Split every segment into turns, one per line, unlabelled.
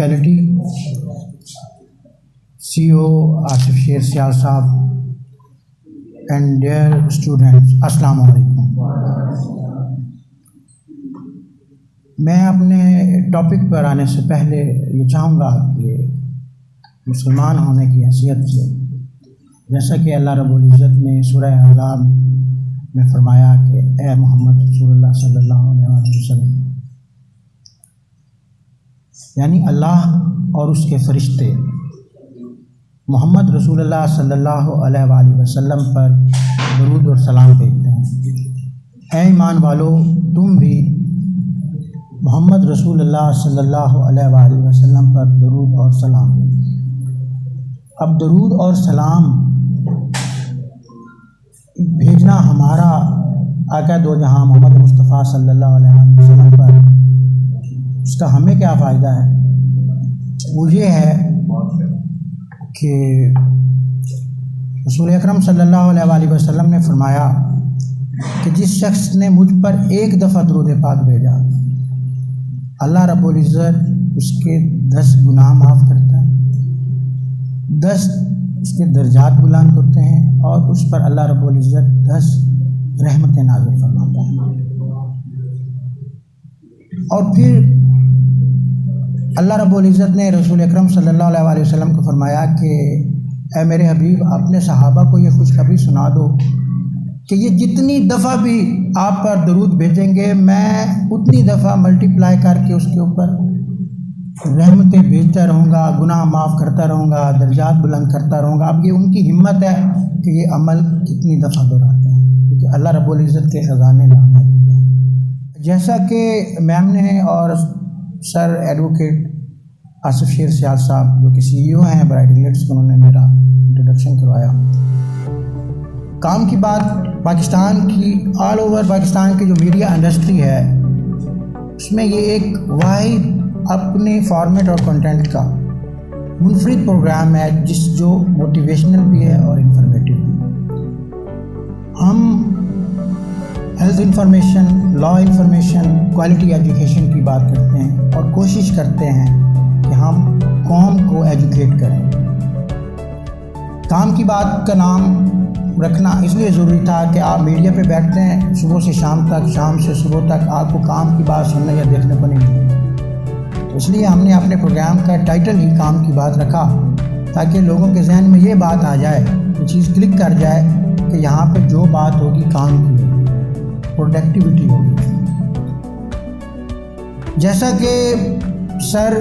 Faculty, CEO Asif شیر سیال صاحب, and dear students, السلام علیکم. میں اپنے ٹاپک پر آنے سے پہلے یہ چاہوں گا کہ مسلمان ہونے کی حیثیت سے, جیسا کہ اللہ رب العزت نے سورہ احزاب میں فرمایا کہ اے محمد رسول اللہ صلی اللہ علیہ وسلم, یعنی اللہ اور اس کے فرشتے محمد رسول اللہ صلی اللہ علیہ وآلہ وسلم پر درود اور سلام بھیجتے ہیں. اے ایمان والو, تم بھی محمد رسول اللہ صلی اللہ علیہ وآلہ وسلم پر درود اور سلام بھیجیں. اب درود اور سلام بھیجنا ہمارا آقا دو جہاں محمد مصطفیٰ صلی اللہ علیہ وسلم پر, اس کا ہمیں کیا فائدہ ہے؟ وہ یہ ہے کہ رسول اکرم صلی اللہ علیہ وآلہ وسلم نے فرمایا کہ جس شخص نے مجھ پر ایک دفعہ درود پاک بھیجا, اللہ رب العزت اس کے 10 گناہ معاف کرتا ہے, 10 اس کے درجات بلند ہوتے ہیں, اور اس پر اللہ رب العزت 10 رحمتیں نازل فرماتا ہے. اور پھر اللہ رب العزت نے رسول اکرم صلی اللہ علیہ وآلہ وسلم کو فرمایا کہ اے میرے حبیب, اپنے صحابہ کو یہ خوشخبری سنا دو کہ یہ جتنی دفعہ بھی آپ پر درود بھیجیں گے, میں اتنی دفعہ ملٹیپلائی کر کے اس کے اوپر رحمتیں بھیجتا رہوں گا, گناہ معاف کرتا رہوں گا, درجات بلند کرتا رہوں گا. اب یہ ان کی ہمت ہے کہ یہ عمل کتنی دفعہ دہراتے ہیں, کیونکہ اللہ رب العزت کے خزانے لامے ہیں. جیسا کہ میم نے اور سر ایڈوکیٹ آصف شیر سیال صاحب جو کہ CEO ہیں برائٹ انگلٹس کے, انہوں نے میرا انٹروڈکشن کروایا. کام کی بات پاکستان کی, آل اوور پاکستان کی جو میڈیا انڈسٹری ہے, اس میں یہ ایک واحد اپنے فارمیٹ اور کنٹینٹ کا منفرد پروگرام ہے جو موٹیویشنل بھی ہے اور انفارمیٹیو بھی. ہم ہیلتھ انفارمیشن, لا انفارمیشن, کوالٹی ایجوکیشن کی بات کرتے ہیں اور کوشش کرتے ہیں کہ ہم قوم کو ایجوکیٹ کریں. کام کی بات کا نام رکھنا اس لیے ضروری تھا کہ آپ میڈیا پہ بیٹھتے ہیں صبح سے شام تک, شام سے صبح تک, آپ کو کام کی بات سننے یا دیکھنے کو نہیں ملے. تو اس لیے ہم نے اپنے پروگرام کا ٹائٹل ہی کام کی بات رکھا, تاکہ لوگوں کے ذہن میں یہ بات آ جائے, یہ چیز کلک کر جائے کہ یہاں پہ جو بات ہوگی کام کی ہوگی, پروڈکٹیوٹی ہوگی. جیسا کہ سر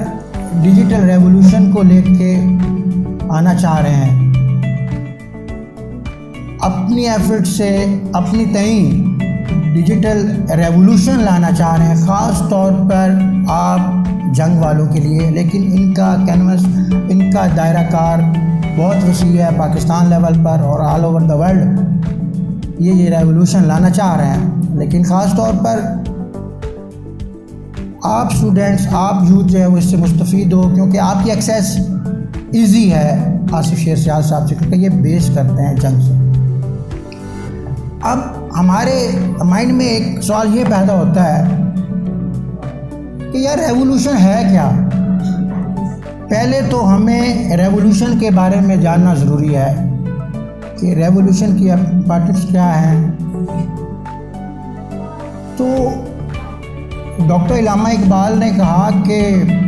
ڈیجیٹل ریولوشن کو لے کے آنا چاہ رہے ہیں, اپنی ایفرٹ سے اپنی تئیں ڈیجیٹل ریولوشن لانا چاہ رہے ہیں, خاص طور پر آپ جنگ والوں کے لیے. لیکن ان کا کینوس, ان کا دائرہ کار بہت وسیع ہے پاکستان لیول پر اور آل اوور دا ورلڈ. یہ ریولوشن لانا چاہ رہے ہیں, لیکن خاص طور پر آپ اسٹوڈنٹس, آپ یوتھ جو ہے وہ اس سے مستفید ہو, کیونکہ آپ کی ایکسیس ایزی ہے آصف شیر سیال صاحب سے, کیونکہ یہ بیس کرتے ہیں جنگ سے. اب ہمارے مائنڈ میں ایک سوال یہ پیدا ہوتا ہے کہ یار ریولوشن ہے کیا؟ پہلے تو ہمیں ریولوشن کے بارے میں جاننا ضروری ہے کہ ریولوشن کی امپارٹنس کیا ہے. تو ڈاکٹر علامہ اقبال نے کہا کہ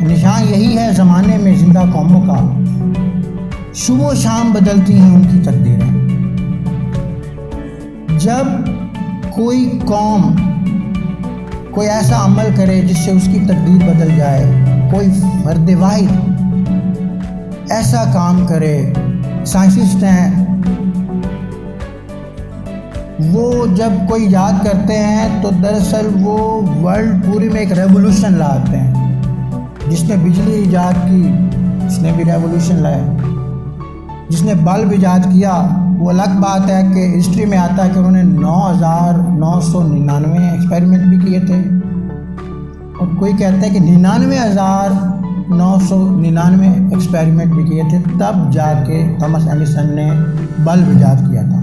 نشان یہی ہے زمانے میں زندہ قوموں کا, صبح و شام بدلتی ہیں ان کی تقدیریں. جب کوئی قوم کوئی ایسا عمل کرے جس سے اس کی تقدیر بدل جائے, کوئی فرد واحد ایسا کام کرے, سائنسسٹ ہیں وہ جب کوئی یاد کرتے ہیں تو دراصل وہ ورلڈ پوری میں ایک ریولوشن لاتے ہیں. جس نے بجلی ایجاد کی اس نے بھی ریولوشن لایا, جس نے بلب ایجاد کیا وہ الگ بات ہے کہ ہسٹری میں آتا ہے کہ انہوں نے 9,999 ایکسپیریمنٹ بھی کیے تھے, اور کوئی کہتا ہے کہ 99,999 ایکسپیریمنٹ بھی کیے تھے, تب جا کے تھامس ایڈیسن نے بلب ایجاد کیا تھا.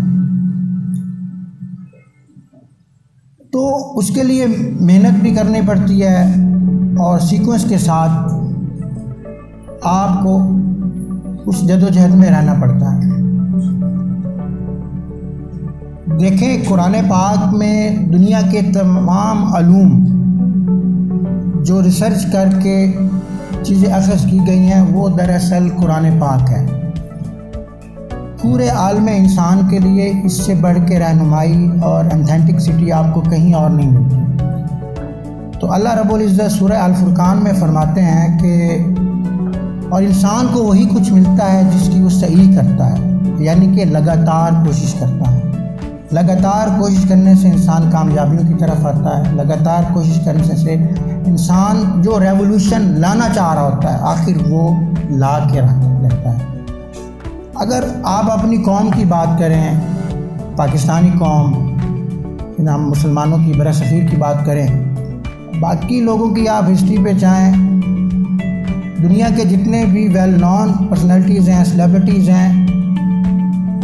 تو اس کے لیے محنت بھی کرنی پڑتی ہے اور سیکوینس کے ساتھ آپ کو اس جدوجہد میں رہنا پڑتا ہے۔ دیکھیں قرآن پاک میں دنیا کے تمام علوم جو ریسرچ کر کے چیزیں اخذ کی گئی ہیں وہ دراصل قرآن پاک ہے۔ پورے عالم انسان کے لیے اس سے بڑھ کے رہنمائی اور اتھینٹکسٹی آپ کو کہیں اور نہیں ملتی۔ تو اللہ رب العزت سورہ الفرقان میں فرماتے ہیں کہ اور انسان کو وہی کچھ ملتا ہے جس کی وہ صحیح کرتا ہے، یعنی کہ لگاتار کوشش کرتا ہے۔ لگاتار کوشش کرنے سے انسان کامیابیوں کی طرف آتا ہے۔ لگاتار کوشش کرنے سے انسان جو ریولوشن لانا چاہ رہا ہوتا ہے آخر وہ لا کے رہتا ہے۔ اگر آپ اپنی قوم کی بات کریں، پاکستانی قوم، ہم مسلمانوں کی برا صغیر کی بات کریں، باقی لوگوں کی آپ ہسٹری پہ جائیں، دنیا کے جتنے بھی ویل نون پرسنالٹیز ہیں، سیلیبریٹیز ہیں،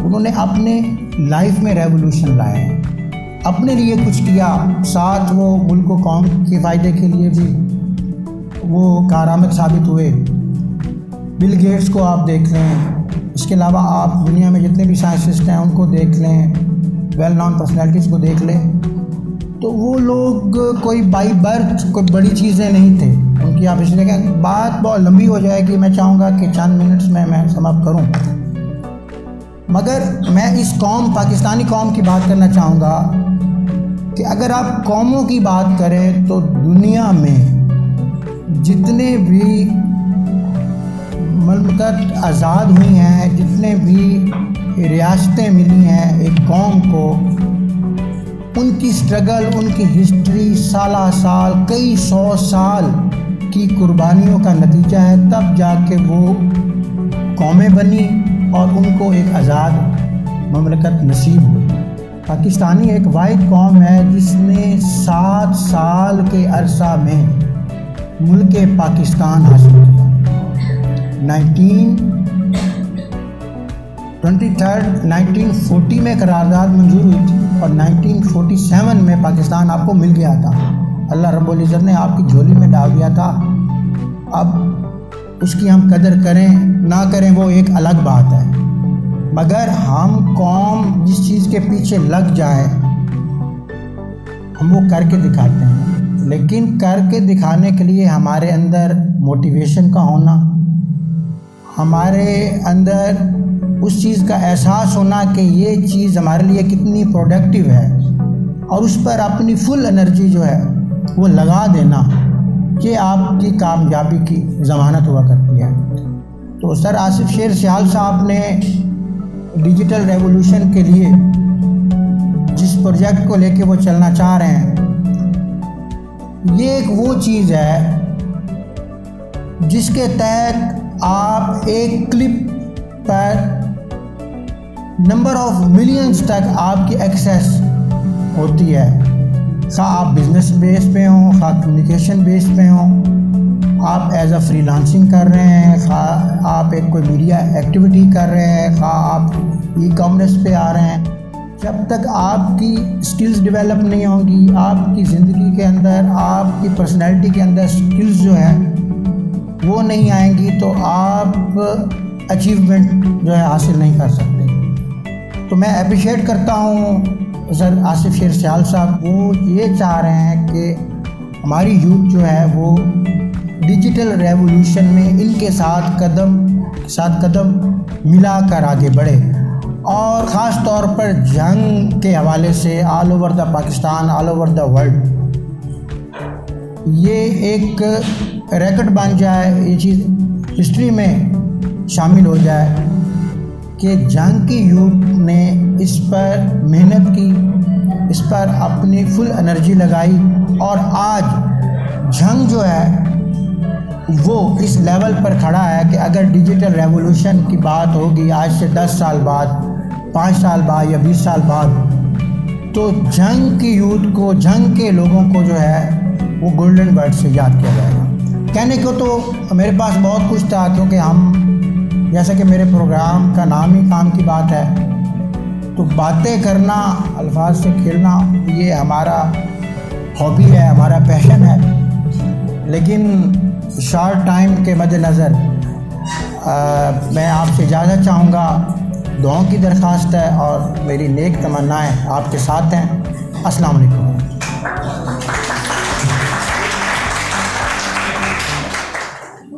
انہوں نے اپنے لائف میں ریولوشن لائے ہیں، اپنے لیے کچھ کیا، ساتھ وہ ملک و قوم کے فائدے کے لیے بھی وہ کارآمد ثابت ہوئے۔ بل گیٹس کو آپ دیکھ لیں، اس کے علاوہ آپ دنیا میں جتنے بھی سائنسسٹ ہیں ان کو دیکھ لیں، ویل نون پرسنالٹیز کو دیکھ لیں، تو وہ لوگ کوئی بائی برتھ کوئی بڑی چیزیں نہیں تھے ان کی۔ آپ اس لیے کہ بات بہت لمبی ہو جائے گی، میں چاہوں گا کہ چند منٹس میں سم اپ کروں، مگر میں اس قوم پاکستانی قوم کی بات کرنا چاہوں گا کہ اگر آپ قوموں کی بات کریں تو دنیا میں جتنے بھی مملکت آزاد ہوئی ہیں، جتنے بھی ریاستیں ملی ہیں ایک قوم کو، ان کی سٹرگل، ان کی ہسٹری سالہ سال، کئی سو سال کی قربانیوں کا نتیجہ ہے، تب جا کے وہ قومیں بنی اور ان کو ایک آزاد مملکت نصیب ہوئی۔ پاکستانی ایک واحد قوم ہے جس نے 7 سال کے عرصہ میں ملک پاکستان حاصل کیا۔ 1940 میں قرارداد منظور ہوئی تھی اور 1947 میں پاکستان آپ کو مل گیا تھا۔ اللہ رب العزت نے آپ کی جھولی میں ڈال دیا تھا۔ اب اس کی ہم قدر کریں نہ کریں وہ ایک الگ بات ہے، مگر ہم قوم جس چیز کے پیچھے لگ جائے ہم وہ کر کے دکھاتے ہیں، لیکن کر کے دکھانے کے لیے ہمارے اندر موٹیویشن کا ہونا، ہمارے اندر اس چیز کا احساس ہونا کہ یہ چیز ہمارے لیے کتنی پروڈکٹیو ہے اور اس پر اپنی فل انرجی جو ہے وہ لگا دینا، یہ آپ کی کامیابی کی ضمانت ہوا کرتی ہے۔ تو سر آصف شیر سیال صاحب نے ڈیجیٹل ریولوشن کے لیے جس پروجیکٹ کو لے کے وہ چلنا چاہ رہے ہیں، یہ ایک وہ چیز ہے جس کے تحت آپ ایک clip per number of millions تک آپ کی ایکسیس ہوتی ہے، خواہ آپ بزنس بیس پہ ہوں، خواہ کمیونیکیشن بیس پہ ہوں، آپ ایز اے فری لانسنگ کر رہے ہیں، خواہ آپ ایک کوئی میڈیا ایکٹیویٹی کر رہے ہیں، خواہ آپ ای کامرس پہ آ رہے ہیں۔ جب تک آپ کی سکلز ڈیولپ نہیں ہوں گی، آپ کی زندگی کے اندر، آپ کی پرسنالٹی کے اندر سکلز جو ہے وہ نہیں آئیں گی تو آپ اچیومنٹ جو ہے حاصل نہیں کر سکتے۔ تو میں اپریشیٹ کرتا ہوں سر آصف شیر سیال صاحب، وہ یہ چاہ رہے ہیں کہ ہماری یوتھ جو ہے وہ ڈیجیٹل ریولوشن میں ان کے ساتھ قدم ملا کر آگے بڑھے، اور خاص طور پر جنگ کے حوالے سے all over the Pakistan, all over the world یہ ایک ریکٹ بن جائے، یہ چیز ہسٹری میں شامل ہو جائے کہ جنگ کی یوتھ نے اس پر محنت کی، اس پر اپنی فل انرجی لگائی، اور آج جنگ جو ہے وہ اس لیول پر کھڑا ہے کہ اگر ڈیجیٹل ریولوشن کی بات ہوگی آج سے 10 سال بعد، 5 سال بعد یا 20 سال بعد، تو جنگ کی یوتھ کو، جنگ کے لوگوں کو جو ہے وہ گولڈن ورڈ سے یاد کیا جائے گا۔ کہنے کو تو میرے پاس بہت کچھ تھا، کیونکہ ہم جیسا کہ میرے پروگرام کا نام ہی کام کی بات ہے، تو باتیں کرنا، الفاظ سے کھیلنا یہ ہمارا ہابی ہے، ہمارا پیشن ہے، لیکن شارٹ ٹائم کے مد نظر میں آپ سے اجازت چاہوں گا، دعاؤں کی درخواست ہے اور میری نیک تمنائیں آپ کے ساتھ ہیں۔ السلام علیکم۔